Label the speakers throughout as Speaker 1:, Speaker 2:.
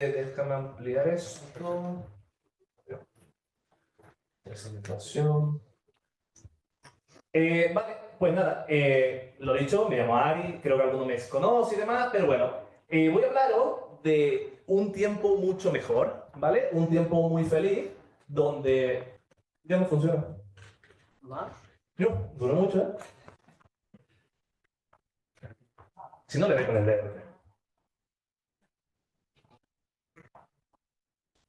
Speaker 1: Déjame ampliar esto. Presentación. Vale, pues nada, lo dicho, me llamo Ari, creo que alguno me conoce y demás, pero bueno, voy a hablaros de un tiempo mucho mejor, ¿vale? Un tiempo muy feliz, donde ya no funciona. No, duró mucho, ¿eh? Si no, le doy con el dedo.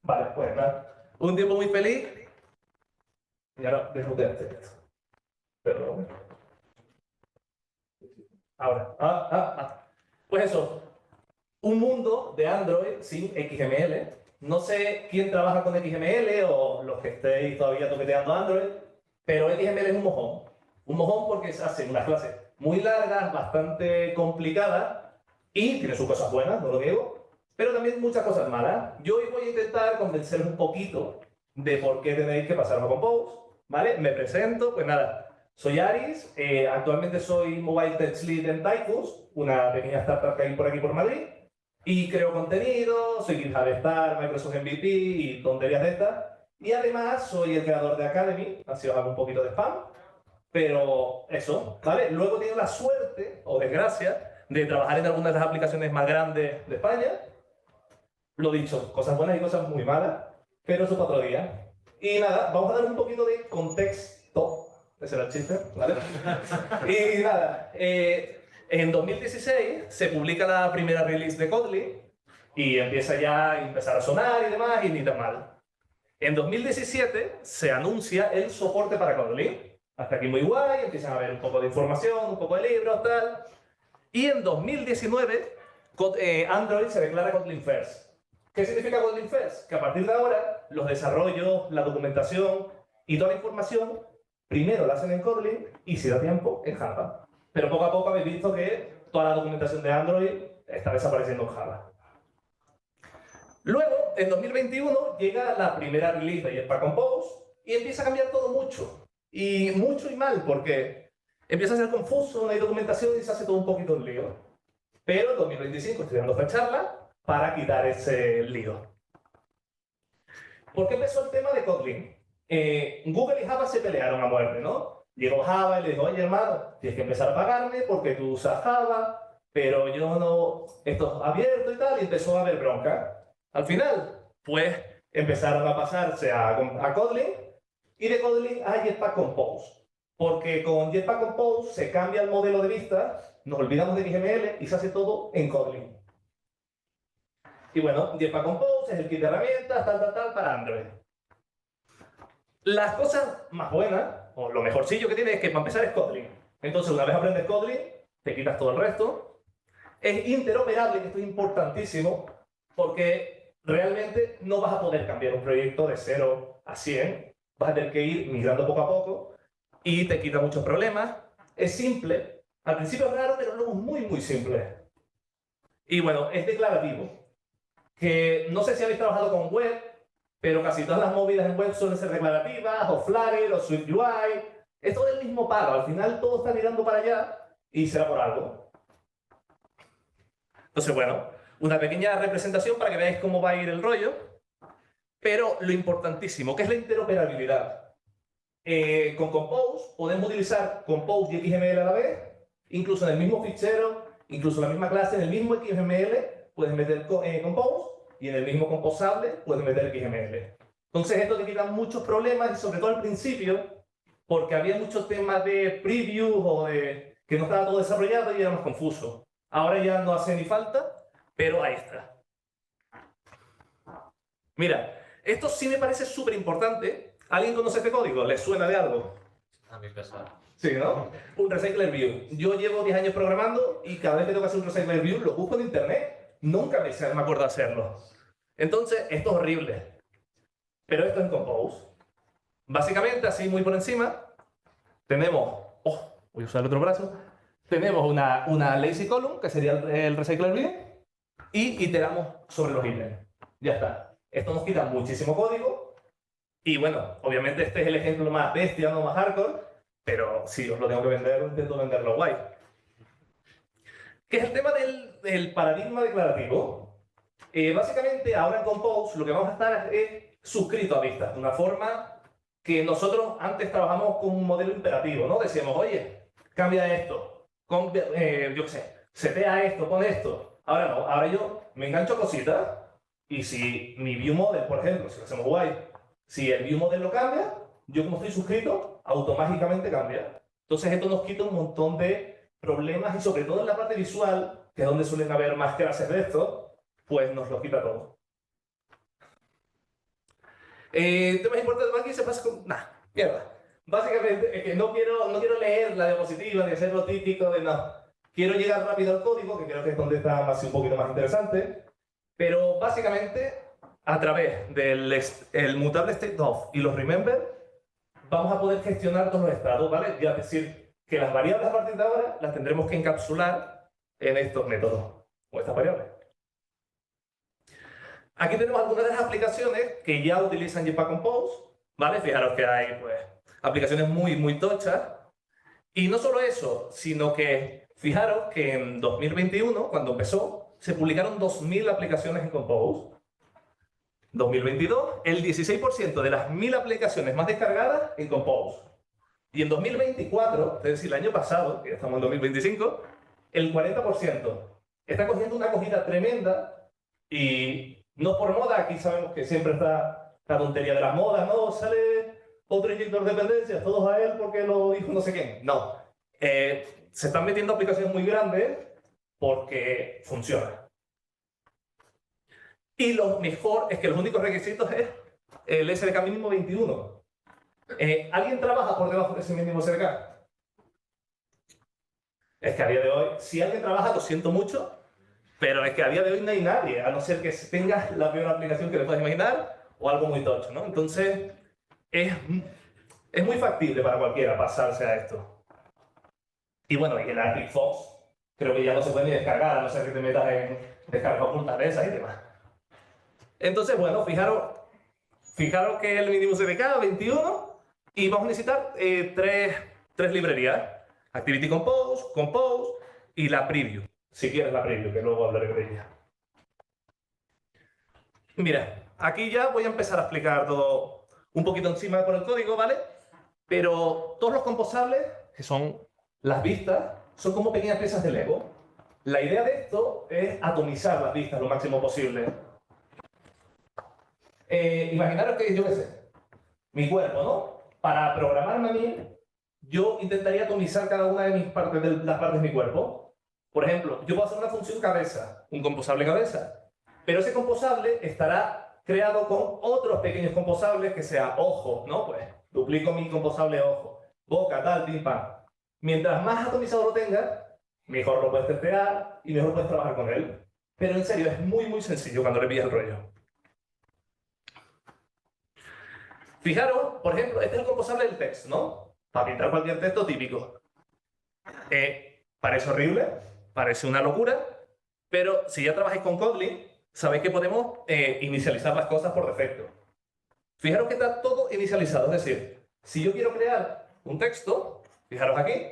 Speaker 1: Vale, pues nada. Un tiempo muy feliz. Y ahora desmuteaste esto. Perdón. Ahora. Pues eso. Un mundo de Android sin XML. No sé quién trabaja con XML o los que estéis todavía toqueteando Android, pero XML es un mojón. Un mojón porque se hacen unas clases muy largas, bastante complicadas y tiene sus cosas buenas, no lo niego, pero también muchas cosas malas. Yo hoy voy a intentar convenceros un poquito de por qué tenéis que pasarlo a Compose, ¿vale? Me presento, pues nada, soy Aris, actualmente soy Mobile Tech Lead en Typhus, una pequeña startup que hay por aquí por Madrid. Y creo contenido, soy GitHub Star, Microsoft MVP y tonterías de estas. Y además soy el creador de Academy, así os hago un poquito de spam. Pero eso, ¿vale? Luego he tenido la suerte, o desgracia, de trabajar en algunas de las aplicaciones más grandes de España. Lo dicho, cosas buenas y cosas muy malas, pero eso para otro día. Y nada, vamos a dar un poquito de contexto. Ese era el chiste, ¿vale? Y nada, en 2016 se publica la primera release de Kotlin y empieza ya a empezar a sonar y demás, y ni tan mal. En 2017 se anuncia el soporte para Kotlin. Hasta aquí muy guay, empiezan a ver un poco de información, un poco de libros, tal. Y en 2019 Android se declara Kotlin First. ¿Qué significa Kotlin First? Que a partir de ahora los desarrollos, la documentación y toda la información primero la hacen en Kotlin y si da tiempo en Java. Pero poco a poco habéis visto que toda la documentación de Android está desapareciendo en Java. Luego, en 2021, llega la primera release de Jetpack Compose y empieza a cambiar todo mucho. Y mucho y mal, porque empieza a ser confuso, no hay documentación y se hace todo un poquito un lío. Pero en 2025 estoy dando esta charla para quitar ese lío. ¿Por qué empezó el tema de Kotlin? Google y Java se pelearon a muerte, ¿no? Llegó Java y le dijo, oye hermano, tienes que empezar a pagarme porque tú usas Java, pero yo no, esto es abierto y tal, y empezó a haber bronca. Al final, pues empezaron a pasarse a Kotlin, y de Kotlin a Jetpack Compose. Porque con Jetpack Compose se cambia el modelo de vista, nos olvidamos de XML y se hace todo en Kotlin. Y bueno, Jetpack Compose es el kit de herramientas, tal, para Android. Las cosas más buenas, o lo mejorcillo que tiene, es que para empezar es Kotlin. Entonces, una vez aprendes Kotlin, te quitas todo el resto. Es interoperable, que esto es importantísimo, porque realmente no vas a poder cambiar un proyecto de 0 a 100. Vas a tener que ir migrando poco a poco y te quita muchos problemas. Es simple. Al principio es raro, pero luego es muy simple. Y bueno, es declarativo. Que no sé si habéis trabajado con web, pero casi todas las movidas en web suelen ser declarativas, o Flutter, o SwiftUI. Es todo el mismo palo. Al final todo está mirando para allá y será por algo. Entonces, bueno, una pequeña representación para que veáis cómo va a ir el rollo. Pero lo importantísimo, que es la interoperabilidad. Con Compose podemos utilizar Compose y XML a la vez, incluso en el mismo fichero, incluso en la misma clase, en el mismo XML, puedes meter Compose, y en el mismo composable puedes meter XML. Entonces esto te quita muchos problemas, y sobre todo al principio, porque había muchos temas de preview o de que no estaba todo desarrollado y era más confuso. Ahora ya no hace ni falta, pero ahí está. Mira, esto sí me parece súper importante. ¿Alguien conoce este código? ¿Les suena de algo?
Speaker 2: A mí pesar.
Speaker 1: Sí, ¿no? Un recycler view. Yo llevo 10 años programando y cada vez que tengo que hacer un recycler view lo busco en internet. Nunca me acuerdo hacerlo. Entonces, esto es horrible. Pero esto es en Compose. Básicamente, así muy por encima, tenemos... Oh, voy a usar el otro brazo. Tenemos una lazy column, que sería el recycler view, y iteramos sobre los ítems. Ya está. Esto nos quita muchísimo código. Y bueno, obviamente este es el ejemplo más bestia, no más hardcore, pero si os lo tengo que vender, intento venderlo guay. ¿Qué es el tema del paradigma declarativo? Básicamente, ahora en Compose lo que vamos a estar es suscrito a vistas, de una forma que nosotros antes trabajamos con un modelo imperativo, ¿no? Decíamos, oye, cambia esto, yo qué sé, setea esto, pon esto. Ahora no, ahora yo me engancho a cositas y si mi view model, por ejemplo, si lo hacemos guay, si el view model lo cambia, yo como estoy suscrito, automáticamente cambia. Entonces esto nos quita un montón de problemas y sobre todo en la parte visual, que es donde suelen haber más clases de esto, pues nos lo quita todo. Temas importantes aquí se pasa con... Nah, mierda. Básicamente es que no quiero leer la diapositiva ni hacer lo típico de no. Quiero llegar rápido al código, que creo que es donde está más, un poquito más interesante. Pero básicamente, a través del el mutable state of y los remember, vamos a poder gestionar todos los estados, ¿vale? Ya es decir, que las variables a partir de ahora las tendremos que encapsular en estos métodos, o estas variables. Aquí tenemos algunas de las aplicaciones que ya utilizan Jetpack Compose, ¿vale? Fijaros que hay, pues, aplicaciones muy, muy tochas. Y no solo eso, sino que fijaros que en 2021, cuando empezó, se publicaron 2.000 aplicaciones en Compose. 2022, el 16% de las 1.000 aplicaciones más descargadas en Compose. Y en 2024, es decir, el año pasado, que ya estamos en 2025, el 40%. Está cogiendo una acogida tremenda y no por moda, aquí sabemos que siempre está la tontería de las modas, ¿no? Sale otro inyector de dependencias, todos a él porque lo dijo no sé quién. No. Se están metiendo aplicaciones muy grandes porque funciona. Y lo mejor es que los únicos requisitos es el SDK mínimo 21. ¿Alguien trabaja por debajo de ese mínimo SDK? Es que a día de hoy, si alguien trabaja, lo siento mucho, pero es que a día de hoy no hay nadie, a no ser que tengas la peor aplicación que le puedas imaginar o algo muy tocho, ¿no? Entonces, es muy factible para cualquiera pasarse a esto. Y bueno, y el Arctic Fox, creo que ya no se puede ni descargar, a no ser que te metas en descarga oculta de esas y demás. Entonces, bueno, fijaros que el mínimo CDK 21 y vamos a necesitar tres librerías. Activity Compose, Compose y la Preview. Si quieres la Preview, que luego hablaré de ella. Mira, aquí ya voy a empezar a explicar todo un poquito encima por el código, ¿vale? Pero todos los composables, que son las vistas, son como pequeñas piezas de Lego. La idea de esto es atomizar las vistas lo máximo posible. Imaginaros que, yo qué sé, mi cuerpo, ¿no? Para programarme a mí, yo intentaría atomizar cada una de mis partes, de las partes de mi cuerpo. Por ejemplo, yo puedo hacer una función cabeza, un composable cabeza, pero ese composable estará creado con otros pequeños composables que sea ojo, ¿no? Pues duplico mi composable ojo, boca, tal, pim, pam. Mientras más atomizado lo tengas, mejor lo puedes testear y mejor puedes trabajar con él. Pero en serio, es muy, muy sencillo cuando le pillas el rollo. Fijaros, por ejemplo, este es el composable del text, ¿no? Para pintar cualquier texto típico. Parece horrible, parece una locura, pero si ya trabajáis con Kotlin, sabéis que podemos inicializar las cosas por defecto. Fijaros que está todo inicializado, es decir, si yo quiero crear un texto, fijaros aquí,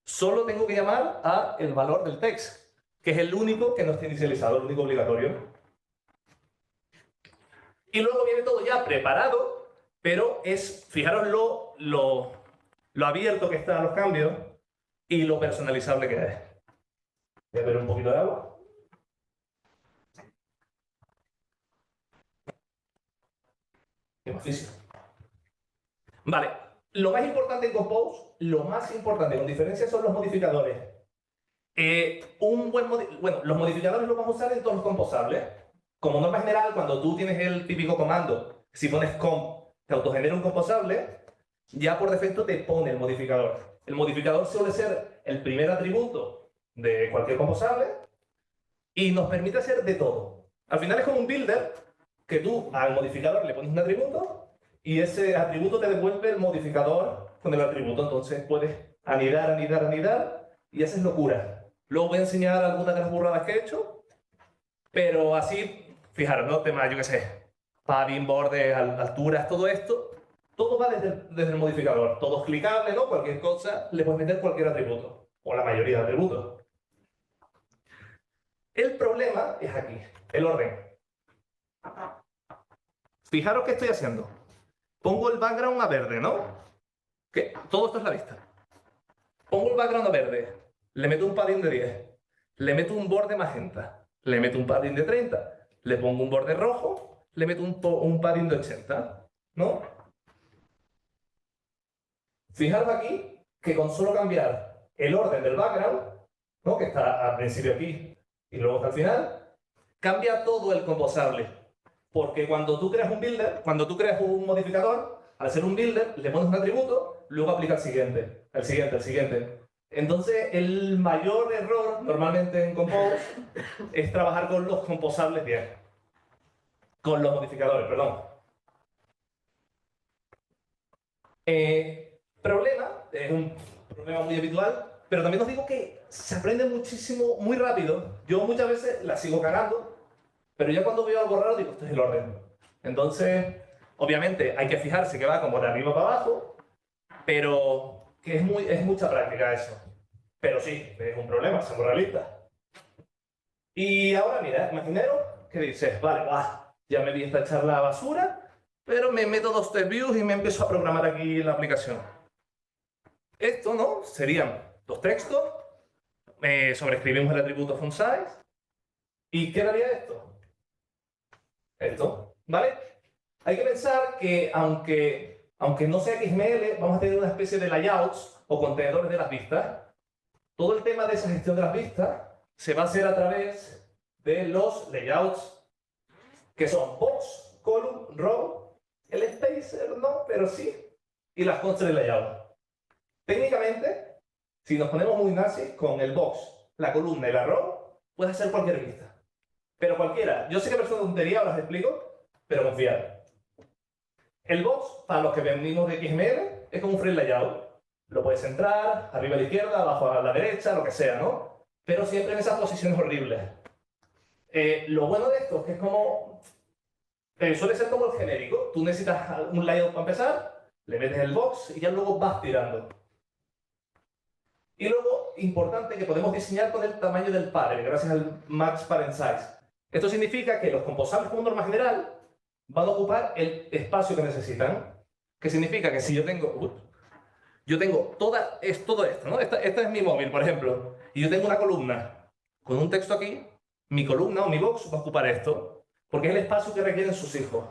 Speaker 1: solo tengo que llamar a el valor del text, que es el único que no está inicializado, el único obligatorio. Y luego viene todo ya preparado, pero es, fijaros lo abierto que están los cambios y lo personalizable que es. Voy a beber un poquito de agua. Qué macizo. Vale, lo más importante en Compose, lo más importante con diferencia son los modificadores. Bueno, los modificadores los vamos a usar en todos los composables. Como norma general, cuando tú tienes el típico comando, si pones comp, te autogenera un composable, ya por defecto te pone el modificador. El modificador suele ser el primer atributo de cualquier composable y nos permite hacer de todo. Al final es como un builder que tú al modificador le pones un atributo y ese atributo te devuelve el modificador con el atributo. Entonces puedes anidar, anidar, anidar y haces locura. Luego voy a enseñar algunas de las burradas que he hecho, pero así, fijaros, ¿no? Temas, yo qué sé, padding, bordes, alturas, todo esto, todo va desde el modificador. Todo es clicable, ¿no? Cualquier cosa, le puedes meter cualquier atributo, o la mayoría de atributos. El problema es aquí, el orden. Fijaros qué estoy haciendo. Pongo el background a verde, ¿no? Que todo esto es la vista. Pongo el background a verde, le meto un padding de 10, le meto un borde magenta, le meto un padding de 30, le pongo un borde rojo, le meto un padding de 80, ¿no? Fijaros aquí que con solo cambiar el orden del background, ¿no? Que está al principio aquí y luego hasta el final, cambia todo el composable. Porque cuando tú creas un builder, cuando tú creas un modificador, al ser un builder, le pones un atributo, luego aplica el siguiente, el siguiente, el siguiente. Entonces, el mayor error normalmente en Compose es trabajar con los composables bien. Con los modificadores, perdón. Problema, es un problema muy habitual, pero también os digo que se aprende muchísimo, muy rápido. Yo muchas veces la sigo cagando, pero ya cuando veo algo raro digo, esto es el orden. Entonces, obviamente hay que fijarse que va como de arriba para abajo, pero que es mucha práctica eso. Pero sí, es un problema, seamos realistas. Y ahora mira, imaginaros que dices, vale, ya me vi esta charla basura, pero me meto dos test views y me empiezo a programar aquí la aplicación. Esto, ¿no? Serían dos textos, sobreescribimos el atributo FontSize, ¿y qué daría esto? Esto, ¿vale? Hay que pensar que aunque no sea XML, vamos a tener una especie de layouts o contenedores de las vistas. Todo el tema de esa gestión de las vistas se va a hacer a través de los layouts que son box, column, row, el spacer no, pero sí, y las constraint layout. Técnicamente, si nos ponemos muy nazis, con el box, la columna y la row, puedes hacer cualquier vista. Pero cualquiera. Yo sé que parece una tontería, ahora os explico, pero confiad. El box, para los que venimos de XML, es como un free layout. Lo puedes centrar, arriba a la izquierda, abajo a la derecha, lo que sea, ¿no? Pero siempre en esas posiciones horribles. Lo bueno de esto es que es como... suele ser como el genérico. Tú necesitas un layout para empezar, le metes el box y ya luego vas tirando. Y luego, importante, que podemos diseñar con el tamaño del parent, gracias al Max Parent Size. Esto significa que los composables como norma general van a ocupar el espacio que necesitan. Que significa que si yo tengo... todo esto, ¿no? Esta es mi móvil, por ejemplo, y yo tengo una columna con un texto aquí, mi columna o mi box va a ocupar esto, porque es el espacio que requieren sus hijos.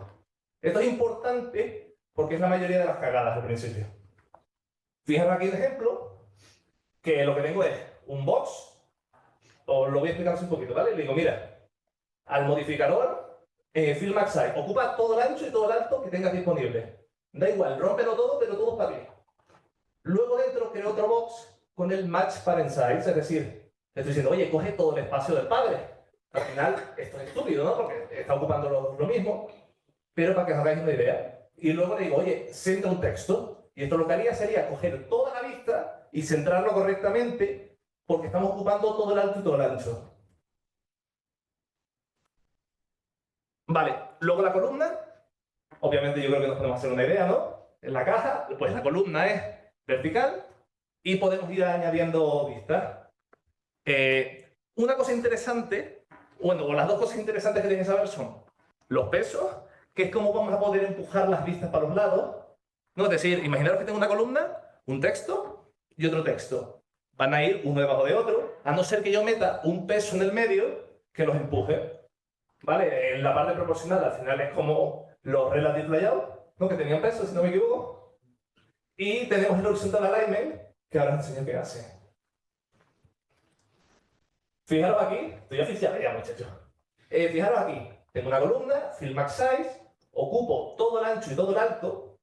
Speaker 1: Esto es importante porque es la mayoría de las cagadas al principio. Fijaros aquí un ejemplo, que lo que tengo es un box, os lo voy a explicar así un poquito, ¿vale? Le digo, mira, al modificador, fill max size, ocupa todo el ancho y todo el alto que tengas disponible. Da igual, rómpelo todo, pero todo está bien. Luego dentro creo otro box con el match parent size, es decir, le estoy diciendo, oye, coge todo el espacio del padre. Al final, esto es estúpido, ¿no? Porque está ocupando lo mismo, pero para que os hagáis una idea. Y luego le digo, oye, centra un texto. Y esto lo que haría sería coger toda la vista y centrarlo correctamente, porque estamos ocupando todo el alto y todo el ancho. Vale, luego la columna, obviamente yo creo que nos podemos hacer una idea, ¿no? En la caja, pues la columna es vertical y podemos ir añadiendo vistas. Una cosa interesante, bueno, o las dos cosas interesantes que tienes que saber son los pesos, que es cómo vamos a poder empujar las vistas para los lados. ¿No? Es decir, imaginaros que tengo una columna, un texto y otro texto. Van a ir uno debajo de otro, a no ser que yo meta un peso en el medio que los empuje. ¿Vale? En la parte proporcional al final es como los relative layout, ¿no? Que tenían peso, si no me equivoco. Y tenemos el horizontal alignment, que ahora os enseño qué hace. Fijaros aquí, estoy oficial ya, muchachos. Fijaros aquí, tengo una columna, fill max size, ocupo todo el ancho y todo el alto,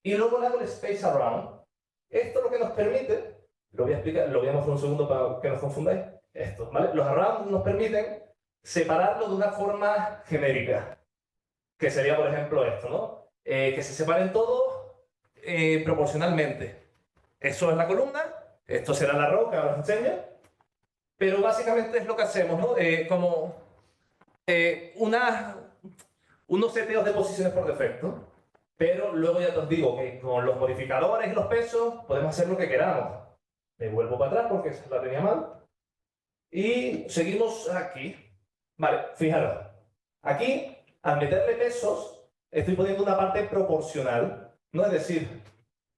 Speaker 1: y luego le hago el space around. Esto lo que nos permite, lo voy a explicar, lo voy a mostrar un segundo para que no os confundáis. Esto, ¿vale? Los around nos permiten separarlo de una forma genérica, que sería, por ejemplo, esto, ¿no? Que se separen todos proporcionalmente. Eso es la columna, esto será la row, que ahora os enseño. Pero básicamente es lo que hacemos, ¿no? Como unos seteos de posiciones por defecto. Pero luego ya te os digo que con los modificadores y los pesos podemos hacer lo que queramos. Me vuelvo para atrás porque la tenía mal. Y seguimos aquí. Vale, fijaros. Aquí, al meterle pesos, estoy poniendo una parte proporcional. ¿No? Es decir,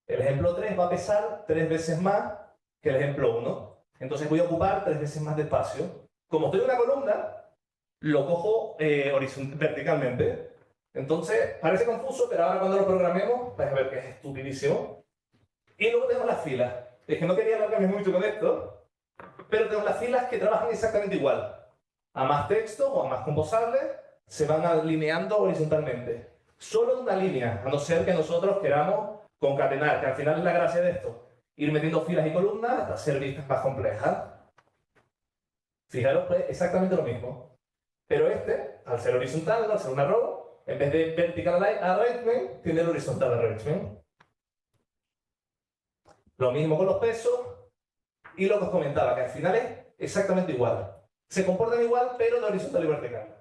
Speaker 1: el ejemplo 3 va a pesar 3 veces más que el ejemplo 1. Entonces voy a ocupar 3 veces más de espacio. Como estoy en una columna, lo cojo verticalmente. Entonces, parece confuso, pero ahora cuando lo programemos, vais a ver que es estupidísimo. Y luego tengo las filas. Es que no quería alargarme mucho con esto, pero tengo las filas que trabajan exactamente igual. A más texto o a más composables, se van alineando horizontalmente. Solo en una línea, a no ser que nosotros queramos concatenar, que al final es la gracia de esto. Ir metiendo filas y columnas hasta hacer vistas más complejas. Fijaros, pues exactamente lo mismo. Pero este, al ser horizontal, al ser una row, en vez de vertical arrangement, tiene el horizontal arrangement. Lo mismo con los pesos y lo que os comentaba, que al final es exactamente igual. Se comportan igual, pero de horizontal y vertical.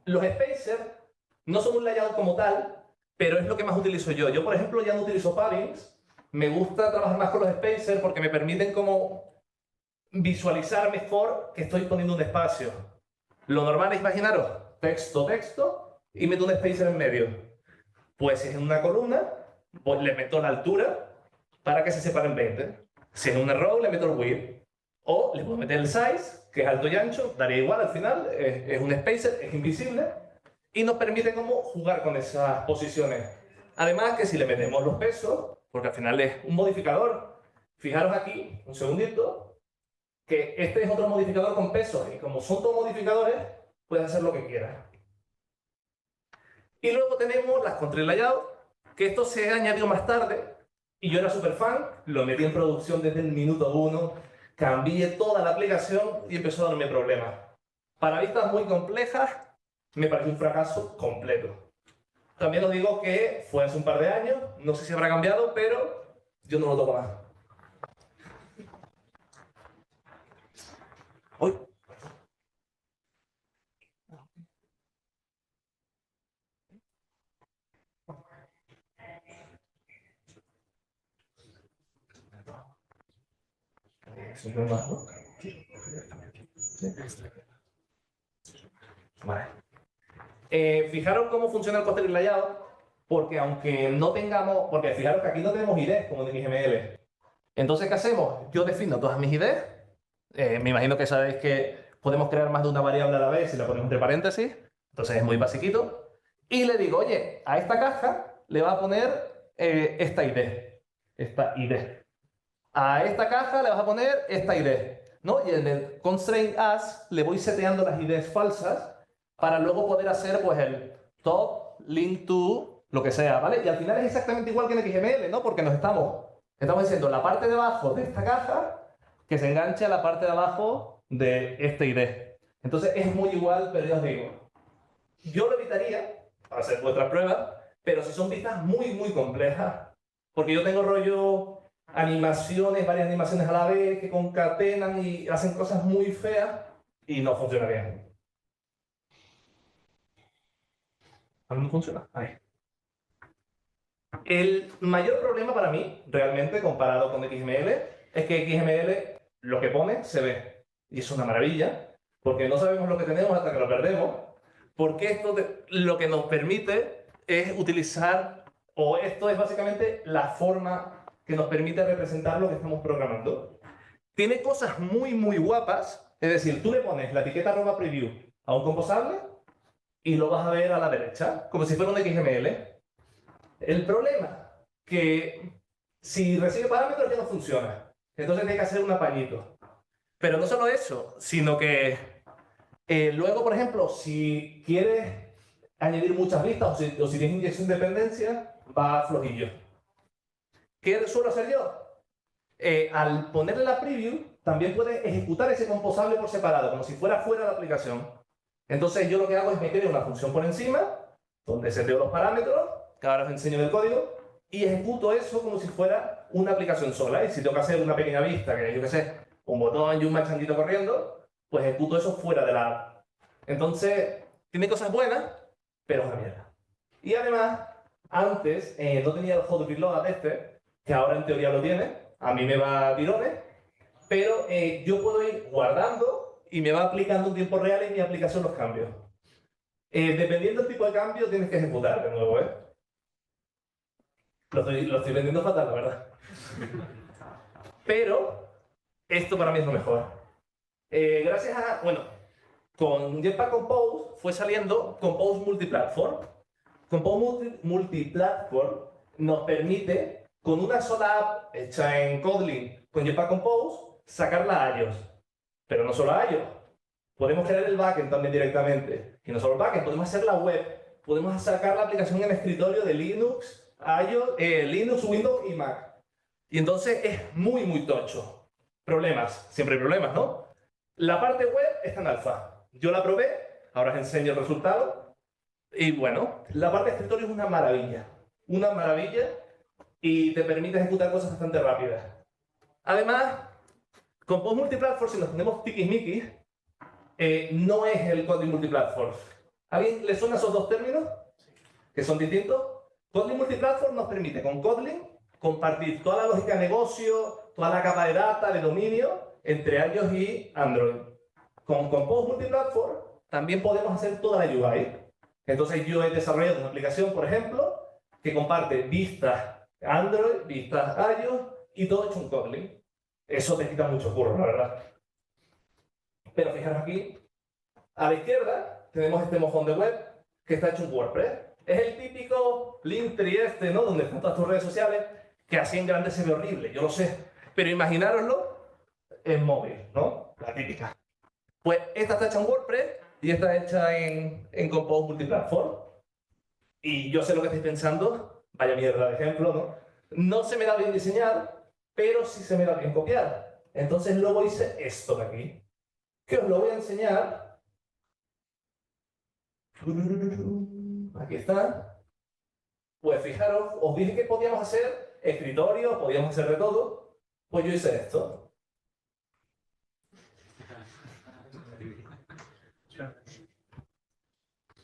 Speaker 1: Los spacers no son un layout como tal, pero es lo que más utilizo yo. Yo, por ejemplo, ya no utilizo paddings. Me gusta trabajar más con los spacers porque me permiten como visualizar mejor que estoy poniendo un espacio. Lo normal es imaginaros texto, texto y meto un spacer en medio. Pues si es en una columna, pues le meto la altura para que se separen 20. Si es en una row, le meto el width. O le puedo meter el size, que es alto y ancho, daría igual al final, es un spacer, es invisible, y nos permite como jugar con esas posiciones. Además que si le metemos los pesos, porque al final es un modificador, fijaros aquí, un segundito, que este es otro modificador con pesos, y como son todos modificadores, puedes hacer lo que quieras. Y luego tenemos las control layout, que esto se añadió más tarde, y yo era súper fan, lo metí en producción desde el minuto 1, cambié toda la aplicación y empezó a darme problemas. Para vistas muy complejas, me pareció un fracaso completo. También os digo que fue hace un par de años, no sé si habrá cambiado, pero yo no lo toco más. Uy. Vale. Fijaros cómo funciona el cluster layout, porque aunque no tengamos, porque fijaros que aquí no tenemos IDs como en XML. Entonces, ¿qué hacemos? Yo defino todas mis IDs. Me imagino que sabéis que podemos crear más de una variable a la vez si la ponemos entre paréntesis. Entonces es muy basiquito. Y le digo, oye, a esta caja le va a poner esta ID. Esta ID. A esta caja le vas a poner esta ID. ¿No? Y en el constraint as le voy seteando las IDs falsas para luego poder hacer pues el top, link to, lo que sea, ¿vale? Y al final es exactamente igual que en XML, ¿no? Porque nos estamos diciendo la parte de abajo de esta caja que se enganche a la parte de abajo de este ID. Entonces es muy igual, pero ya os digo, yo lo evitaría para hacer vuestras pruebas, pero si son vistas muy, muy complejas, porque yo tengo rollo animaciones, varias animaciones a la vez que concatenan y hacen cosas muy feas y no funciona bien. ¿Ahora no funciona? Ahí. El mayor problema para mí, realmente, comparado con XML, es que XML lo que pone se ve. Y es una maravilla, porque no sabemos lo que tenemos hasta que lo perdemos, porque esto lo que nos permite es utilizar, o esto es básicamente la forma que nos permite representar lo que estamos programando. Tiene cosas muy, muy guapas, es decir, tú le pones la etiqueta @preview a un composable y lo vas a ver a la derecha, como si fuera un XML. El problema, que si recibe parámetros ya no funciona. Entonces tiene que hacer un apañito. Pero no solo eso, sino que luego, por ejemplo, si quieres añadir muchas vistas o si tienes inyección de dependencia, va flojillo. ¿Qué suelo hacer yo? Al ponerle la preview, también puedes ejecutar ese composable por separado, como si fuera fuera de la aplicación. Entonces yo lo que hago es meter una función por encima, donde seteo los parámetros, que ahora os enseño en el código, y ejecuto eso como si fuera una aplicación sola. Y si tengo que hacer una pequeña vista, que yo qué sé, un botón y un manchangito corriendo, pues ejecuto eso fuera de la app. Entonces, tiene cosas buenas, pero es una mierda. Y además, antes no tenía el hot reload este, que ahora en teoría lo tiene, a mí me va a tirones, pero yo puedo ir guardando y me va aplicando en tiempo real en mi aplicación los cambios. Dependiendo del tipo de cambio, tienes que ejecutar de nuevo, ¿eh? Lo estoy vendiendo fatal, la verdad. Pero esto para mí es lo mejor. Gracias a, bueno, con Jetpack Compose fue saliendo Compose Multiplatform. Compose Multiplatform nos permite, con una sola app hecha en Kotlin con Jetpack Compose, sacarla a iOS. Pero no solo a iOS. Podemos crear el backend también directamente. Y no solo el backend, podemos hacer la web. Podemos sacar la aplicación en escritorio de Linux, iOS, Linux, Windows y Mac. Y entonces es muy tocho. Problemas. Siempre hay problemas, ¿no? La parte web está en alfa. Yo la probé, ahora os enseño el resultado. Y bueno, la parte de escritorio es una maravilla. Una maravilla y te permite ejecutar cosas bastante rápidas. Además, con Post Multiplatform, si nos ponemos tiquismiquis, no es el Kotlin Multiplatform. ¿A alguien le suenan esos dos términos? Que son distintos. Kotlin Multiplatform nos permite con Kotlin compartir toda la lógica de negocio, toda la capa de data, de dominio, entre iOS y Android. Con Compose Multiplatform también podemos hacer toda la UI. Entonces yo he desarrollado una aplicación, por ejemplo, que comparte vistas Android, vistas iOS y todo hecho en Kotlin. Eso te quita mucho curro, la verdad. Pero fijaros aquí, a la izquierda tenemos este mojón de web que está hecho en WordPress. Es el típico Linktree este, ¿no? Donde están todas tus redes sociales, que así en grande se ve horrible, yo lo sé. Pero imaginároslo en móvil, ¿no? La típica. Pues esta está hecha en WordPress y esta hecha en Compose Multiplatform. Y yo sé lo que estáis pensando, vaya mierda de ejemplo, ¿no? No se me da bien diseñar, pero sí se me da bien copiar. Entonces luego hice esto de aquí, que os lo voy a enseñar. Aquí está. Pues fijaros, os dije que podíamos hacer escritorio, podíamos hacer de todo. Pues yo hice esto.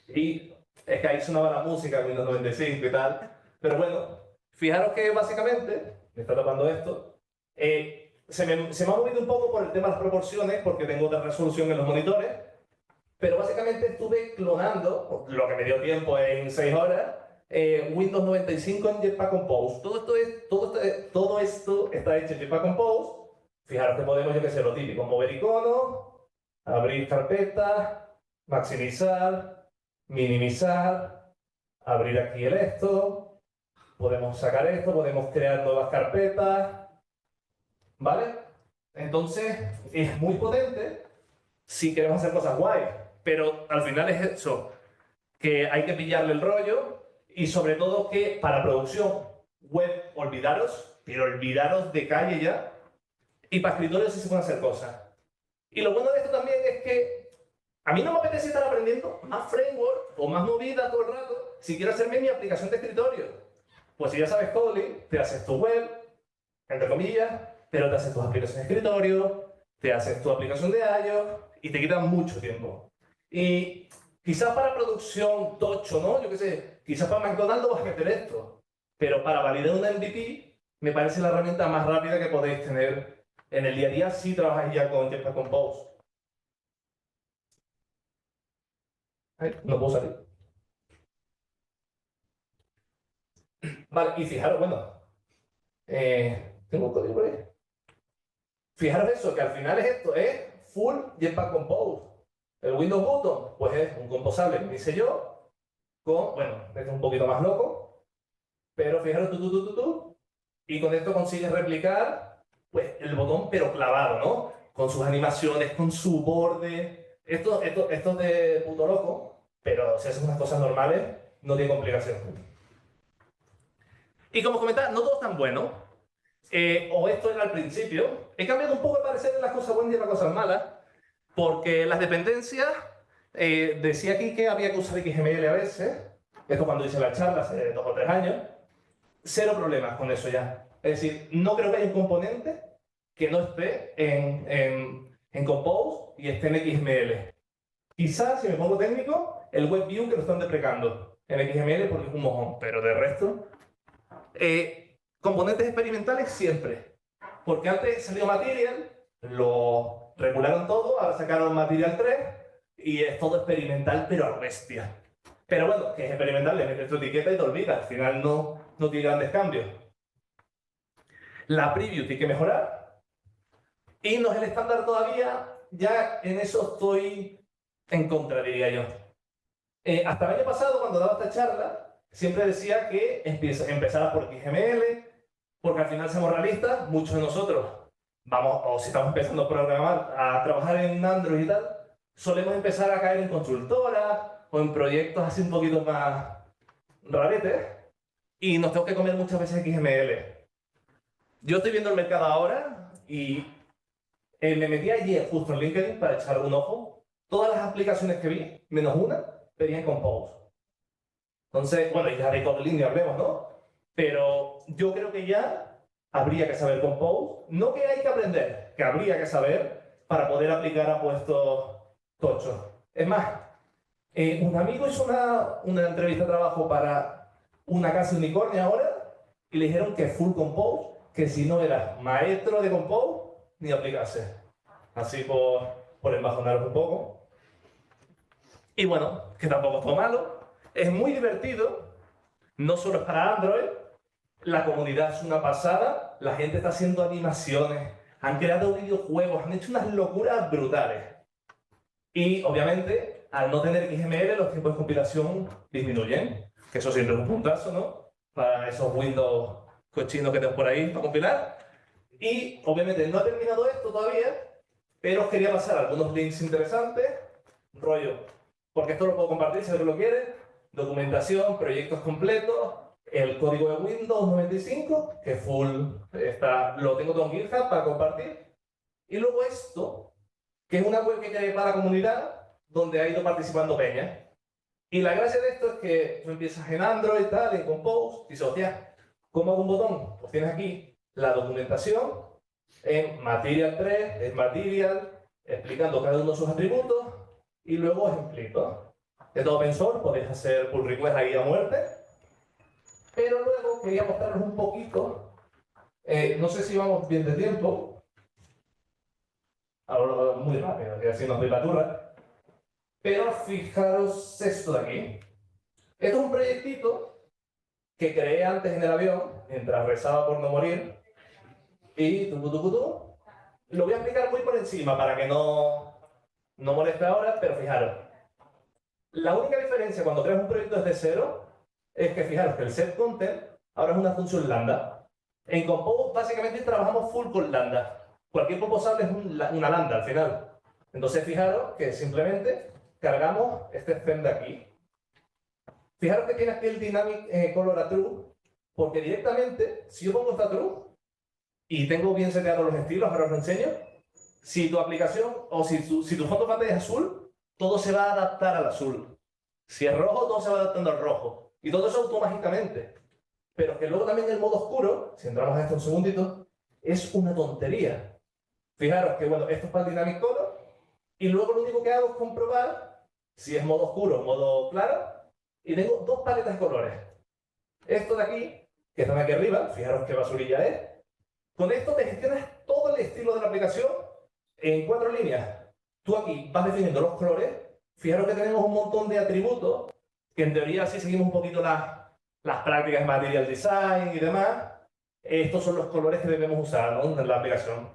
Speaker 1: Y es que ahí sonaba la música en Windows 95 y tal. Pero bueno, fijaros que básicamente, me está tapando esto, se me ha movido un poco por el tema de las proporciones, porque tengo otra resolución en los monitores, pero básicamente estuve clonando, lo que me dio tiempo en 6 horas, Windows 95 en Jetpack Compose. Todo esto está hecho en Jetpack Compose. Fijaros que podemos, yo que sé, lo típico, mover iconos, abrir carpetas, maximizar, minimizar, abrir aquí el esto, podemos sacar esto, podemos crear nuevas carpetas, ¿vale? Entonces es muy potente si queremos hacer cosas guay, pero al final es eso, que hay que pillarle el rollo y sobre todo que para producción web olvidaros, pero olvidaros de calle ya, y para escritorio sí se pueden hacer cosas. Y lo bueno de esto también es que a mí no me apetece estar aprendiendo más framework o más movida todo el rato si quiero hacerme mi aplicación de escritorio. Pues si ya sabes Kotlin, te haces tu web, entre comillas, pero te haces tus aplicaciones de escritorio, te haces tu aplicación de iOS y te quita mucho tiempo. Y quizás para producción tocho, ¿no? Yo qué sé, quizás para McDonald's vas a meter esto, pero para validar una MVP me parece la herramienta más rápida que podéis tener en el día a día si trabajáis ya con Jetpack Compose. Ay, no puedo salir. Vale, y fijaros, bueno, tengo un código por ahí. Fijaros eso, que al final es esto, es full Jetpack Compose. El Windows Button, pues es un composable que hice yo, con, bueno, este es un poquito más loco, pero fijaros y con esto consigues replicar, pues, el botón, pero clavado, ¿no? Con sus animaciones, con su borde. Esto es de puto loco, pero si haces unas cosas normales, no tiene complicación. Y como comentaba, no todo es tan bueno. O esto era al principio. He cambiado un poco de parecer en las cosas buenas y en las cosas malas, porque las dependencias, decía aquí que había que usar XML a veces. Esto cuando hice la charla hace 2 o 3 años. Cero problemas con eso ya. Es decir, no creo que haya un componente que no esté en Compose y esté en XML. Quizás, si me pongo técnico, el WebView que lo están deprecando en XML porque es un mojón, pero de resto, componentes experimentales siempre. Porque antes salió Material lo regularon todo, ahora sacaron Material 3 y es todo experimental, pero a lo bestia. Pero bueno, que es experimental, le metes tu etiqueta y te olvidas, al final no tiene grandes cambios. La preview tiene que mejorar y no es el estándar todavía, ya en eso estoy en contra, diría yo. Hasta el año pasado, cuando daba esta charla, siempre decía que empezara por XML, porque al final somos realistas, muchos de nosotros vamos, o si estamos empezando a programar, a trabajar en Android y tal, solemos empezar a caer en consultoras o en proyectos así un poquito más raretes y nos tengo que comer muchas veces XML. Yo estoy viendo el mercado ahora y me metí ayer justo en LinkedIn para echar un ojo. Todas las aplicaciones que vi, menos una, venían Compose. Entonces, bueno, ya de Kotlin ni hablemos, ¿no? Pero yo creo que ya habría que saber Compose. No que hay que aprender, que habría que saber para poder aplicar a puestos tochos. Es más, un amigo hizo una entrevista de trabajo para una casa unicornio ahora y le dijeron que full Compose, que si no eras maestro de Compose, ni aplicase. Así por embajonaros un poco. Y bueno, que tampoco es todo malo. Es muy divertido. No solo es para Android. La comunidad es una pasada. La gente está haciendo animaciones. Han creado videojuegos. Han hecho unas locuras brutales. Y obviamente, al no tener XML, los tiempos de compilación disminuyen. Que eso siempre es un puntazo, ¿no? Para esos Windows cochinos que tenemos por ahí para compilar. Y obviamente no ha terminado esto todavía, pero os quería pasar algunos links interesantes. Rollo, porque esto lo puedo compartir si alguien lo quiere. Documentación, proyectos completos, el código de Windows 95, que full está, lo tengo todo en GitHub para compartir. Y luego esto, que es una web que creé para la comunidad, donde ha ido participando peña. Y la gracia de esto es que tú empiezas en Android, tal, en Compose, y dices, hostia, ¿cómo hago un botón? Pues tienes aquí la documentación en Material 3, en Material, explicando cada uno de sus atributos, y luego ejemplitos. De todo open source, podéis hacer pull request ahí a muerte, pero luego quería mostraros un poquito, no sé si vamos bien de tiempo, ahora muy rápido, y así nos doy la turra, pero fijaros esto de aquí. Esto es un proyectito que creé antes en el avión, mientras rezaba por no morir, y lo voy a explicar muy por encima para que no moleste ahora, pero fijaros. La única diferencia cuando creas un proyecto desde cero es que fijaros que el set content ahora es una función lambda. En Compose básicamente trabajamos full con lambda. Cualquier composable es una lambda al final. Entonces fijaros que simplemente cargamos este theme de aquí. Fijaros que tiene aquí el dynamic color a true, porque directamente, si yo pongo esta true y tengo bien seteados los estilos, ahora os lo enseño, si tu aplicación o si tu fondo de pantalla es azul, todo se va a adaptar al azul. Si es rojo, todo se va adaptando al rojo. Y todo eso automáticamente. Pero que luego también el modo oscuro, si entramos a esto un segundito, es una tontería. Fijaros que, bueno, esto es para el Dynamic Color. Y luego lo único que hago es comprobar si es modo oscuro o modo claro. Y tengo dos paletas de colores. Esto de aquí, que están aquí arriba, fijaros qué basurilla es. Con esto te gestionas todo el estilo de la aplicación en 4 líneas. Tú aquí vas definiendo los colores. Fijaros que tenemos un montón de atributos que en teoría sí seguimos un poquito las prácticas de Material Design y demás. Estos son los colores que debemos usar, ¿no?, en la aplicación.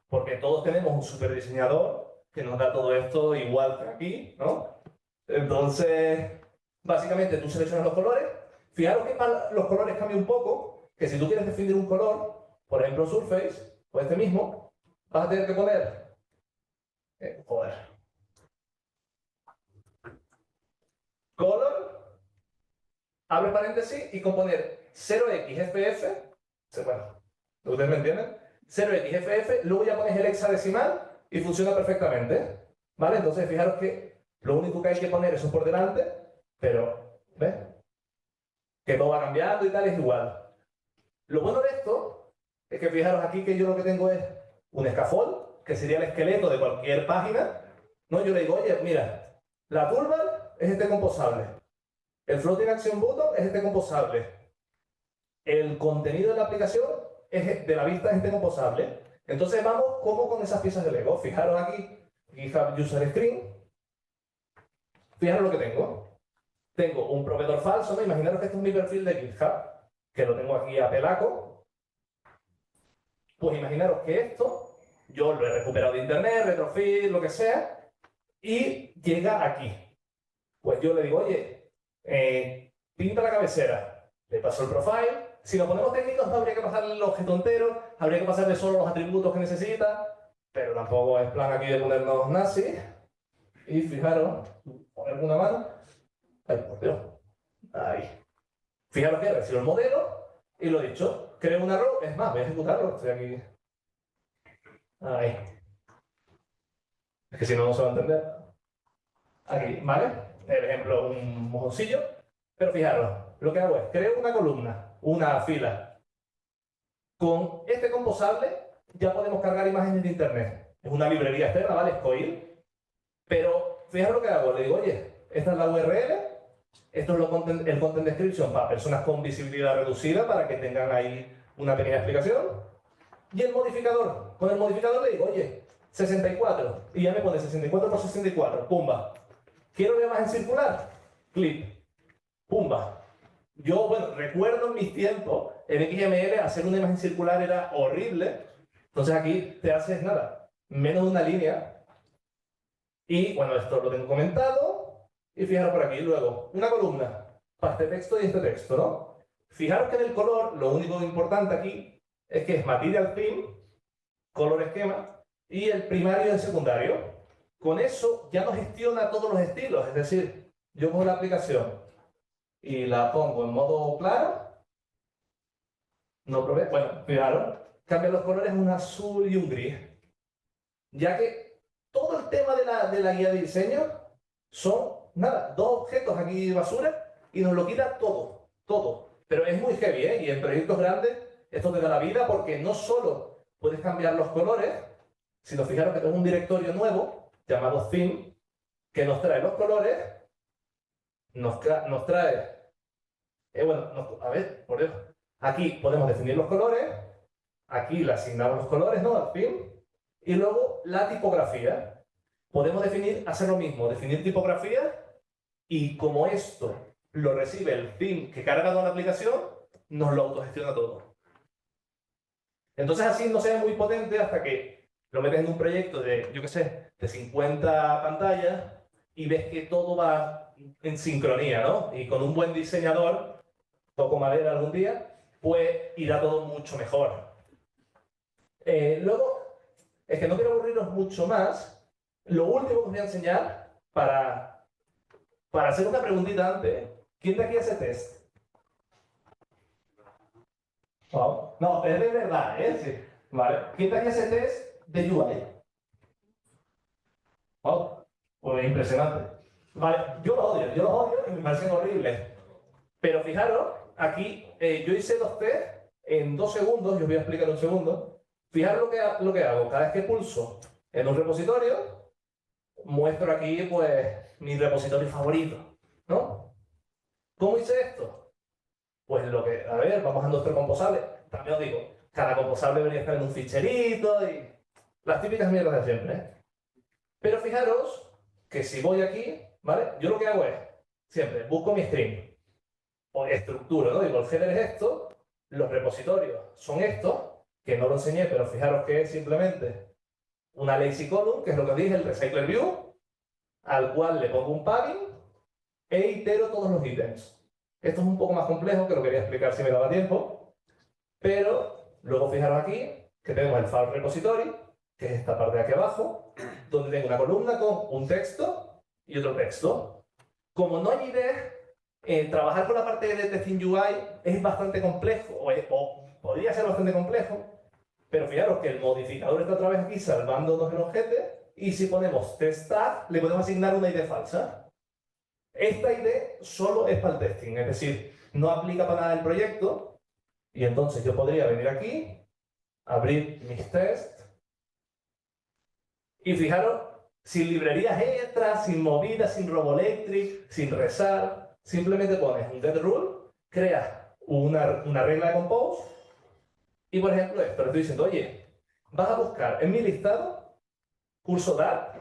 Speaker 1: Porque todos tenemos un super diseñador que nos da todo esto igual que aquí, ¿no? Entonces, básicamente tú seleccionas los colores. Fijaros que los colores cambian un poco, que si tú quieres definir un color, por ejemplo Surface, o este mismo, vas a tener que poner, color, abre paréntesis y componer 0xFF, bueno, ustedes me entienden, 0xFF, luego ya pones el hexadecimal y funciona perfectamente, ¿vale? Entonces fijaros que lo único que hay que poner es eso por delante, pero, ¿ves? Que todo va cambiando y tal, es igual. Lo bueno de esto es que fijaros aquí que yo lo que tengo es un scaffold, que sería el esqueleto de cualquier página, ¿no? Yo le digo, oye, mira, la toolbar es este composable, el floating action button es este composable, el contenido de la aplicación de la vista es este composable, Entonces vamos como con esas piezas de Lego. Fijaros aquí, GitHub User Screen. Fijaros lo que tengo. Tengo un proveedor falso, ¿no? Imaginaros que este es mi perfil de GitHub, que lo tengo aquí a pelaco. Pues imaginaros que esto, yo lo he recuperado de internet, retrofit, lo que sea, y llega aquí. Pues yo le digo, oye, pinta la cabecera. Le paso el profile. Si nos ponemos técnicos, no habría que pasarle el objeto entero, habría que pasarle solo los atributos que necesita, pero tampoco es plan aquí de ponernos nazi. Y fijaros, poner alguna mano. Ay, por Dios. Ahí. Fijaros que recibo el modelo y lo he dicho. Creo un error, es más, voy a ejecutarlo. Estoy aquí. Ahí. Es que si no, no se va a entender. Aquí, ¿vale? El ejemplo, un mojoncillo. Pero fijaros, lo que hago es, creo una columna, una fila. Con este composable ya podemos cargar imágenes de internet. Es una librería externa, ¿vale? Es Coil. Pero fijaros lo que hago, le digo, oye, esta es la URL, esto es el content description para personas con visibilidad reducida, para que tengan ahí una pequeña explicación. Y el modificador, con el modificador le digo, oye, 64, y ya me pone 64 por 64, pumba. ¿Quiero una imagen circular? Clip, pumba. Yo, bueno, recuerdo en mis tiempos, en XML, hacer una imagen circular era horrible. Entonces aquí te haces nada, menos de una línea. Y bueno, esto lo tengo comentado. Y fijaros por aquí, luego, una columna para este texto y este texto, ¿no? Fijaros que en el color, lo único importante aquí es que es material theme, color esquema, y el primario y el secundario. Con eso ya no gestiona todos los estilos. Es decir, yo cojo la aplicación y la pongo en modo claro. No probé. Bueno, fijaros, cambia los colores un azul y un gris. Ya que todo el tema de la guía de diseño son, nada, dos objetos aquí de basura y nos lo quita todo, todo. Pero es muy heavy, ¿eh? Y en proyectos grandes esto te da la vida porque no solo puedes cambiar los colores, sino fijaros que tengo un directorio nuevo llamado theme que nos trae los colores, nos trae, bueno, a ver, por Dios, aquí podemos definir los colores, aquí le asignamos los colores, ¿no? Al theme, y luego la tipografía. Podemos hacer lo mismo, definir tipografía, y como esto lo recibe el theme que carga toda la aplicación, nos lo autogestiona todo. Entonces así no se ve muy potente hasta que lo metes en un proyecto de, yo qué sé, de 50 pantallas y ves que todo va en sincronía, ¿no? Y con un buen diseñador, toco madera algún día, pues irá todo mucho mejor. Luego, es que no quiero aburrirnos mucho más. Lo último que os voy a enseñar para hacer una preguntita antes. ¿Quién de aquí hace test? Wow. No, es de verdad, ¿eh? Sí. Vale. ¿Quién de aquí hace test de UI? Wow. Pues impresionante. Vale, yo los odio y me parecen horribles. Pero fijaros, aquí yo hice dos test en 2 segundos, yo os voy a explicar un segundo. Fijaros lo que hago. Cada vez que pulso en un repositorio, muestro aquí, pues, mi repositorio favorito, ¿no? ¿Cómo hice esto? Pues a ver, vamos a nuestro composable. También os digo, cada composable debería estar en un ficherito y las típicas mierdas de siempre, ¿eh? Pero fijaros que si voy aquí, ¿vale? Yo lo que hago es, siempre, busco mi string, o estructuro, ¿no? Digo, el header es esto, los repositorios son estos, que no lo enseñé, pero fijaros que es simplemente una lazy column, que es lo que os dije, el recycler view, al cual le pongo un padding e itero todos los ítems. Esto es un poco más complejo, que lo quería explicar si me daba tiempo, pero luego fijaros aquí que tenemos el file repository, que es esta parte de aquí abajo, donde tengo una columna con un texto y otro texto. Como no hay idea, trabajar con la parte de Testing UI es bastante complejo, o podría ser bastante complejo, pero fijaros que el modificador está otra vez aquí salvándonos el objeto, y si ponemos test tag, le podemos asignar una ID falsa. Esta ID solo es para el testing, es decir, no aplica para nada el proyecto, y entonces yo podría venir aquí, abrir mis tests, y fijaros, sin librerías extras, sin movidas, sin Roboelectric, sin rezar, simplemente pones un get rule, creas una regla de compose, y por ejemplo esto, le estoy diciendo, oye, vas a buscar en mi listado curso Dart,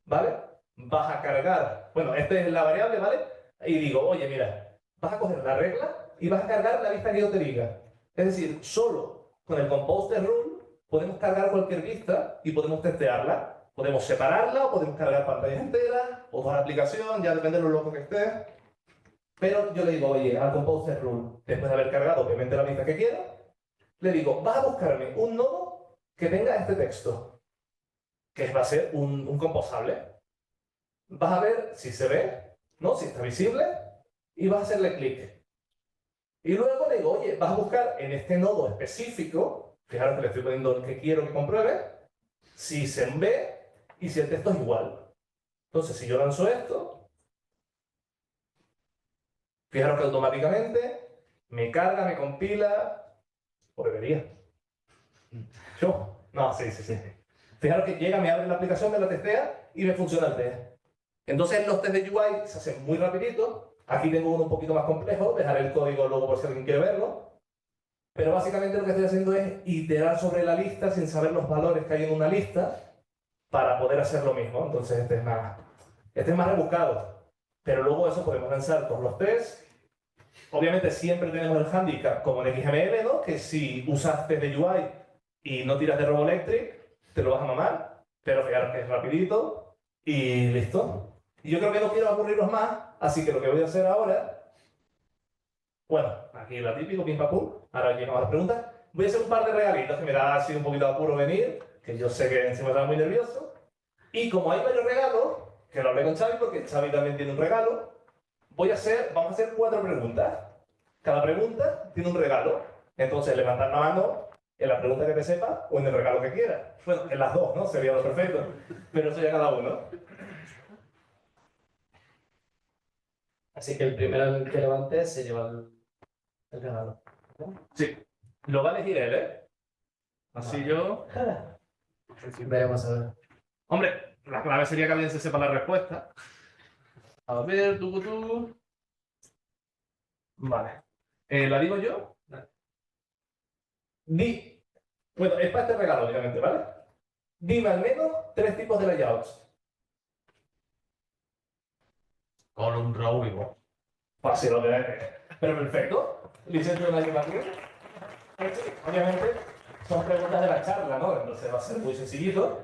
Speaker 1: ¿vale? Vas a cargar, bueno, esta es la variable, ¿vale? Y digo, oye, mira, vas a coger la regla y vas a cargar la vista que yo te diga. Es decir, solo con el compose rule podemos cargar cualquier vista y podemos testearla. Podemos separarla o podemos cargar pantallas enteras o toda la aplicación, ya depende de lo loco que esté. Pero yo le digo, oye, al compose rule, después de haber cargado obviamente la vista que quiero, le digo, vas a buscarme un nodo que tenga este texto, que va a ser un composable. Vas a ver si se ve, ¿no? Si está visible, y vas a hacerle clic. Y luego le digo, oye, vas a buscar en este nodo específico, fijaros que le estoy poniendo el que quiero que compruebe, si se ve y si el texto es igual. Entonces, si yo lanzo esto, fijaros que automáticamente me carga, me compila, o debería. Yo, no, sí, sí, sí. Fijaros que llega, me abre la aplicación, me la testea y me funciona el test. Entonces los test de UI se hacen muy rapidito. Aquí tengo uno un poquito más complejo, dejaré el código luego por si alguien quiere verlo. Pero básicamente lo que estoy haciendo es iterar sobre la lista sin saber los valores que hay en una lista para poder hacer lo mismo. Entonces este es más rebuscado. Pero luego eso podemos lanzar todos los tests. Obviamente siempre tenemos el handicap, como en XML, ¿no? Que si usas test de UI y no tiras de Roboelectric, te lo vas a mamar. Pero fijaros que es rapidito y listo. Y yo creo que no quiero aburrirlos más, así que lo que voy a hacer ahora, bueno, aquí la típico, pim pam pum, ahora llegamos a las preguntas. Voy a hacer un par de regalitos que me da así un poquito de apuro venir, que yo sé que encima estaba muy nervioso. Y como hay varios regalos, que lo hablé con Xavi porque Xavi también tiene un regalo, vamos a hacer 4 preguntas. Cada pregunta tiene un regalo. Entonces, levantar la mano en la pregunta que te sepa o en el regalo que quieras. Bueno, en las dos, ¿no? Sería lo perfecto. Pero eso ya cada uno.
Speaker 2: Así que el primero que levante se lleva el regalo.
Speaker 1: Sí. Lo va a elegir él, ¿eh? Así
Speaker 2: Vale.
Speaker 1: yo...
Speaker 2: Veremos a ver.
Speaker 1: Hombre, la clave sería que alguien se sepa la respuesta. A ver, tú. Vale. ¿La digo yo? Bueno, es para este regalo, obviamente, ¿vale? Dime al menos 3 tipos de layouts. Con un raw vivo. Fácil, obviamente. Pero perfecto. Licencia de una animación. Obviamente, son preguntas de la charla, ¿no? Entonces va a ser muy sencillito.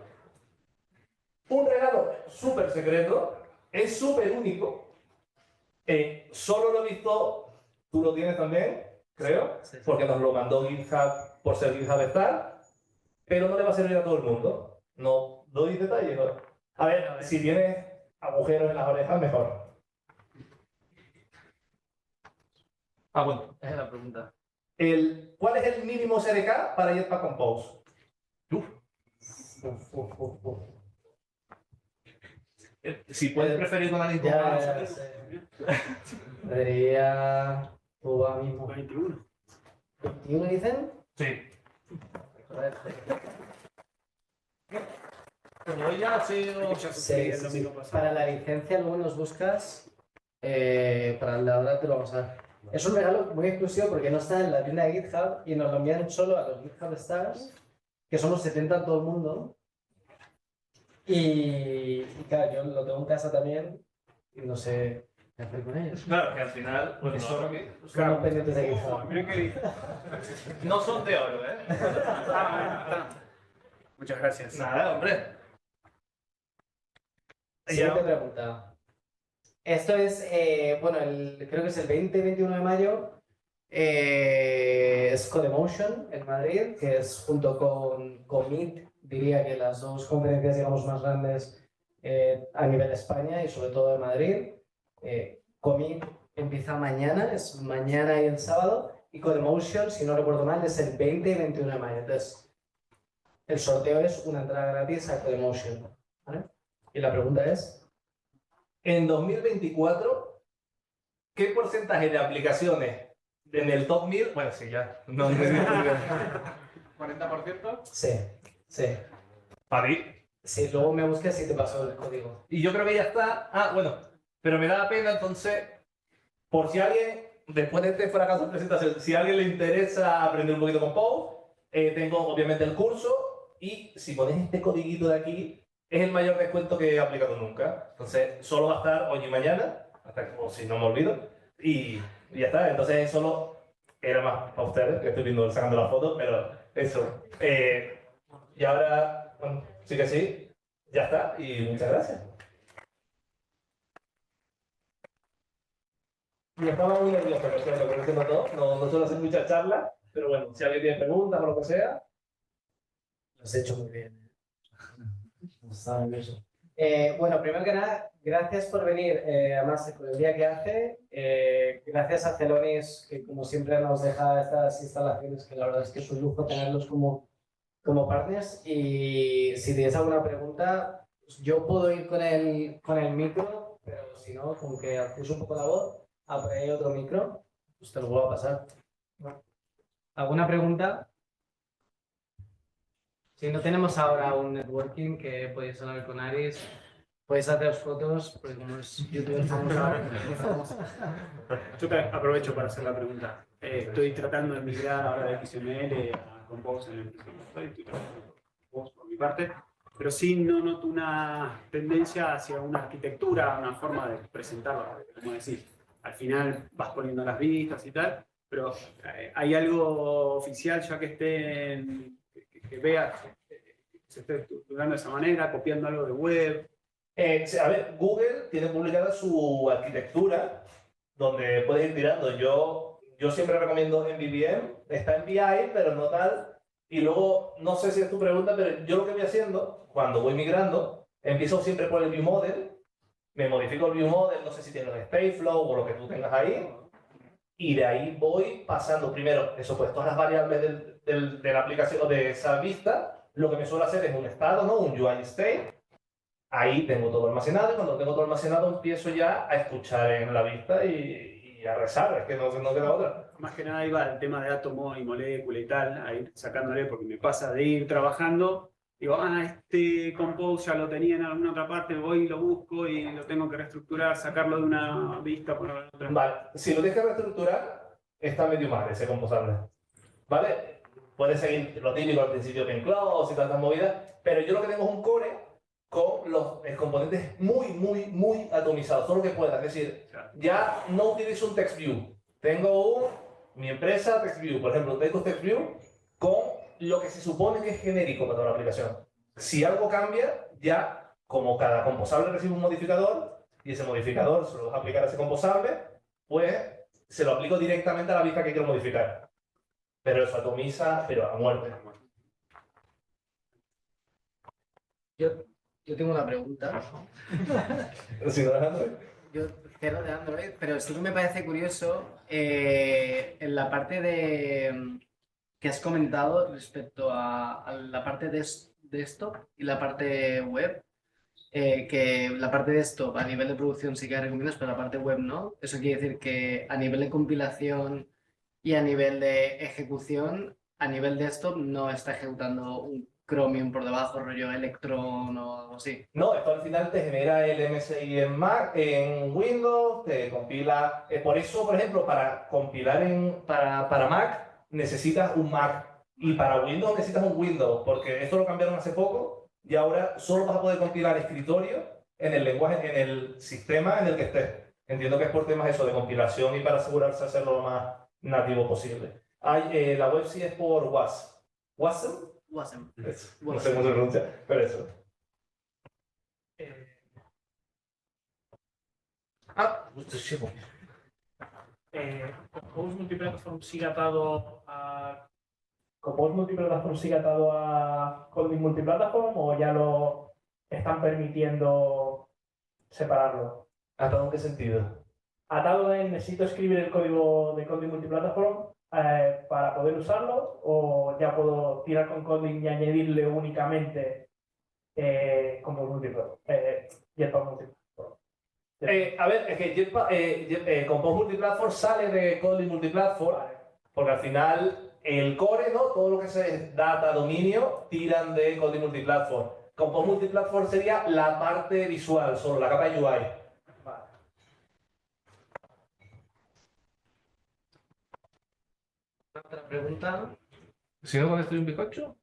Speaker 1: Un regalo súper secreto. Es súper único. Solo lo he visto, tú lo tienes también, creo,
Speaker 2: Sí.
Speaker 1: porque nos lo mandó GitHub por ser GitHub Star, pero no le va a servir a todo el mundo. No doy detalles. ¿No? A ver, si tienes agujeros en las orejas, mejor. Ah, bueno.
Speaker 2: Esa es la pregunta.
Speaker 1: ¿Cuál es el mínimo CDK para Jetpack Compose? Uf. Si puedes preferir con alguien
Speaker 2: Ya sé. Debería... ahora mismo.
Speaker 3: 21.
Speaker 2: ¿21 dicen?
Speaker 1: Sí.
Speaker 2: Joder.
Speaker 1: Pero ya ha sido...
Speaker 2: Sí,
Speaker 3: el
Speaker 2: sí,
Speaker 3: domingo
Speaker 2: sí.
Speaker 3: pasado.
Speaker 2: Para la licencia luego nos buscas. Para el de ahora te lo vamos a dar. Es un regalo muy exclusivo porque no está en la tienda de GitHub y nos lo envían solo a los GitHub Stars, que somos 70 en todo el mundo. Y claro, yo lo tengo en casa también y no sé qué hacer con ellos.
Speaker 1: Claro, que al final... Pues
Speaker 2: Son
Speaker 1: no,
Speaker 2: los pendientes de GitHub.
Speaker 3: Mira qué dice.
Speaker 1: no son de oro, ¿eh?
Speaker 3: Muchas gracias.
Speaker 1: Nada, hombre.
Speaker 2: Siguiente pregunta. Esto es, bueno, creo que es el 20-21 de mayo. Es Codemotion en Madrid, que es junto con Commit, diría que las dos conferencias, digamos, más grandes a nivel España y sobre todo de Madrid. Commit empieza mañana, es mañana y el sábado, y Codemotion, si no recuerdo mal, es el 20 y 21 de mayo. Entonces, el sorteo es una entrada gratis a Codemotion, ¿vale? Y la pregunta es...
Speaker 1: En 2024, ¿qué porcentaje de aplicaciones en el top 1000? Bueno, sí, ya. No,
Speaker 3: ¿40%?
Speaker 2: Sí, sí.
Speaker 1: para ti.
Speaker 2: Sí, luego me busques y te paso el código.
Speaker 1: Y yo creo que ya está. Ah, bueno. Pero me da pena, entonces, por si alguien, después de este fracaso de presentación, si a alguien le interesa aprender un poquito con Pau, Tengo obviamente el curso y si pones este codiguito de aquí, es el mayor descuento que he aplicado nunca. Entonces, solo va a estar hoy y mañana, hasta o si no me olvido, y ya está. Entonces, solo era más para ustedes, que estoy viendo sacando la foto, pero eso. Y ahora, bueno, sí que sí, ya está, y muchas gracias. Y estaba muy nervioso, lo sé, lo que no todo, no suelo hacer muchas charlas, pero bueno, si alguien tiene preguntas o lo que sea.
Speaker 2: Lo has hecho muy bien. Estaba nervioso. Bueno, primero que nada, gracias por venir a Master con el día que hace. Gracias a Celonis, que como siempre nos deja estas instalaciones, que la verdad es que es un lujo tenerlos como partners. Y si tienes alguna pregunta, pues yo puedo ir con el micro, pero si no, como que acuse un poco la voz, por ahí hay otro micro, pues te lo vuelvo a pasar. ¿Alguna pregunta? Si no tenemos ahora un networking que podéis hablar con Aris, podéis hacer fotos, porque como es youtuber famoso.
Speaker 3: Yo te aprovecho para hacer la pregunta. Estoy tratando de migrar ahora de XML a Compose en el proyecto que estoy trabajando con Compose por mi parte, pero sí no noto una tendencia hacia una arquitectura, una forma de presentarlo, como decir, al final vas poniendo las vistas y tal, pero hay algo oficial ya que esté que vea que se esté estructurando de esa manera, copiando algo de web.
Speaker 1: A ver, Google tiene publicada su arquitectura donde puedes ir tirando. Yo siempre recomiendo MVVM, está en VI, pero no tal. Y luego, no sé si es tu pregunta, pero yo lo que voy haciendo, cuando voy migrando, empiezo siempre por el ViewModel, me modifico el ViewModel, no sé si tienes Stateflow o lo que tú tengas ahí, y de ahí voy pasando primero, eso pues, todas las variables de la aplicación o de esa vista, lo que me suele hacer es un estado, ¿no? Un UI state. Ahí tengo todo almacenado y cuando tengo todo almacenado empiezo ya a escuchar en la vista y a rezar, es que no queda otra.
Speaker 3: Más que nada iba el tema de átomo y molécula y tal, a ir sacándole porque me pasa de ir trabajando, digo, este compose ya lo tenía en alguna otra parte, voy y lo busco y lo tengo que reestructurar, sacarlo de una vista por la otra.
Speaker 1: Vale, si lo tienes que reestructurar, está medio mal ese composable. ¿Vale? Puedes seguir lo típico al principio bien close y tantas movidas, pero yo lo que tengo es un core con los componentes muy atomizados, todo lo que pueda. Es decir, ya no utilizo un text view. Tengo mi empresa text view, por ejemplo, tengo text view con lo que se supone que es genérico para toda la aplicación. Si algo cambia, ya como cada composable recibe un modificador y ese modificador se lo vas a aplicar a ese composable, pues se lo aplico directamente a la vista que quiero modificar. Pero eso atomiza, pero a muerte.
Speaker 2: Yo tengo una pregunta.
Speaker 1: Si no, Android.
Speaker 2: Yo cero de Android, pero sí que me parece curioso en la parte de que has comentado respecto a la parte de desktop y la parte web, que la parte de desktop a nivel de producción sí que recomiendas, pero la parte web no. Eso quiere decir que a nivel de compilación y a nivel de ejecución, a nivel desktop no está ejecutando un Chromium por debajo, rollo Electron o algo así.
Speaker 1: No, esto al final te genera el MSI en Mac, en Windows, te compila. Por eso, por ejemplo, para compilar para Mac necesitas un Mac y para Windows necesitas un Windows, porque esto lo cambiaron hace poco y ahora solo vas a poder compilar escritorio en el lenguaje, en el sistema en el que estés. Entiendo que es por temas eso de compilación y para asegurarse de hacerlo lo más nativo posible. La web sí es por WASM. ¿WASM?
Speaker 2: WASM.
Speaker 1: Eso. No sé cómo se pronuncia, pero eso.
Speaker 4: ¿Compose Multiplatform sigue atado a
Speaker 5: ¿Compose Multiplatform sigue atado a Kotlin Multiplatform o ya lo están permitiendo separarlo?
Speaker 1: ¿Atado en qué sentido?
Speaker 5: Atado en necesito escribir el código de Kotlin Multiplatform para poder usarlo, o ya puedo tirar con Kotlin y añadirle únicamente Compose Multiplatform, Jetpack Multiplatform.
Speaker 1: A ver, es que Compose Multiplatform sale de Kotlin Multiplatform, porque al final el core, ¿no? Todo lo que es data, dominio, tiran de Kotlin Multiplatform. Compose Multiplatform sería la parte visual, solo la capa UI.
Speaker 5: Vale.
Speaker 2: Otra pregunta.
Speaker 1: Si no, ¿cuándo estoy un bizcocho?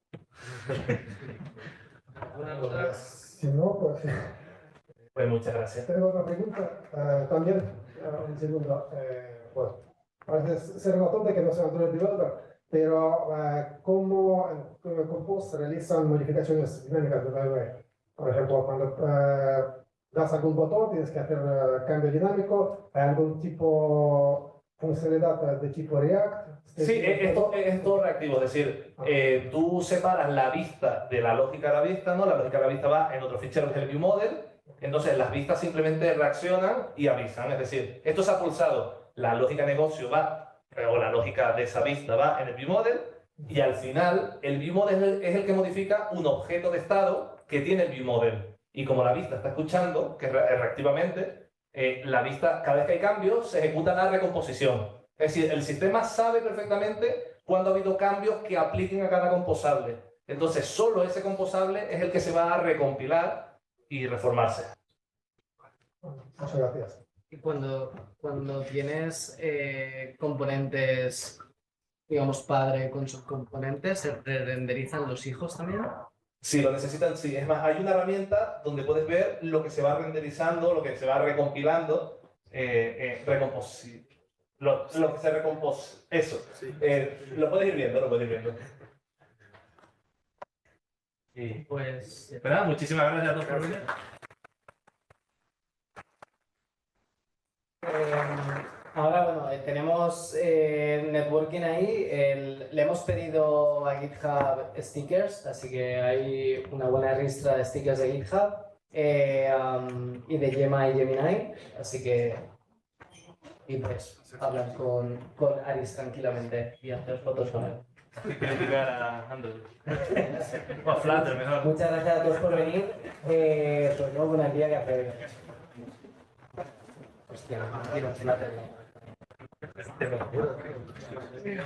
Speaker 6: Si no, pues sí.
Speaker 1: Pues muchas gracias.
Speaker 6: Tengo otra pregunta. También, un segundo. Bueno, parece ser bastante que no sea Android Developer, pero ¿cómo en Compose se realizan modificaciones dinámicas de la UI? Por ejemplo, cuando das algún botón, tienes que hacer cambio dinámico. ¿Hay algún tipo funcionalidad de tipo React?
Speaker 1: Sí, es todo reactivo, es decir, tú separas la vista de la lógica de la vista, ¿no? La lógica de la vista va en otro fichero que es el viewModel, entonces las vistas simplemente reaccionan y avisan, es decir, esto se ha pulsado, la lógica de negocio va, o la lógica de esa vista va en el viewModel, y al final el viewModel es el que modifica un objeto de estado que tiene el viewModel, y como la vista está escuchando, que reactivamente, la vista, cada vez que hay cambios, se ejecuta la recomposición. Es decir, el sistema sabe perfectamente cuándo ha habido cambios que apliquen a cada composable. Entonces, solo ese composable es el que se va a recompilar y reformarse.
Speaker 6: Muchas gracias.
Speaker 2: Y cuando tienes componentes, digamos, padre con subcomponentes, ¿se renderizan los hijos también?
Speaker 1: Sí, lo necesitan, sí. Es más, hay una herramienta donde puedes ver lo que se va renderizando, lo que se va recompilando, lo que se recompone. Eso.
Speaker 3: Sí.
Speaker 1: Lo puedes ir viendo, lo puedes ir viendo. Y,
Speaker 2: Pues
Speaker 1: pues nada, muchísimas gracias a todos por venir.
Speaker 2: ahora, bueno, tenemos networking ahí. Le hemos pedido a GitHub stickers, así que hay una buena ristra de stickers de GitHub y de Gemma y Gemini, así que y pues hablar con Aris tranquilamente y hacer fotos con él.
Speaker 1: Criticar a Android. O a Flutter, mejor.
Speaker 2: Muchas gracias a todos por venir. Pues luego con el día que hace. Hostia, no quiero Flutter. Bien.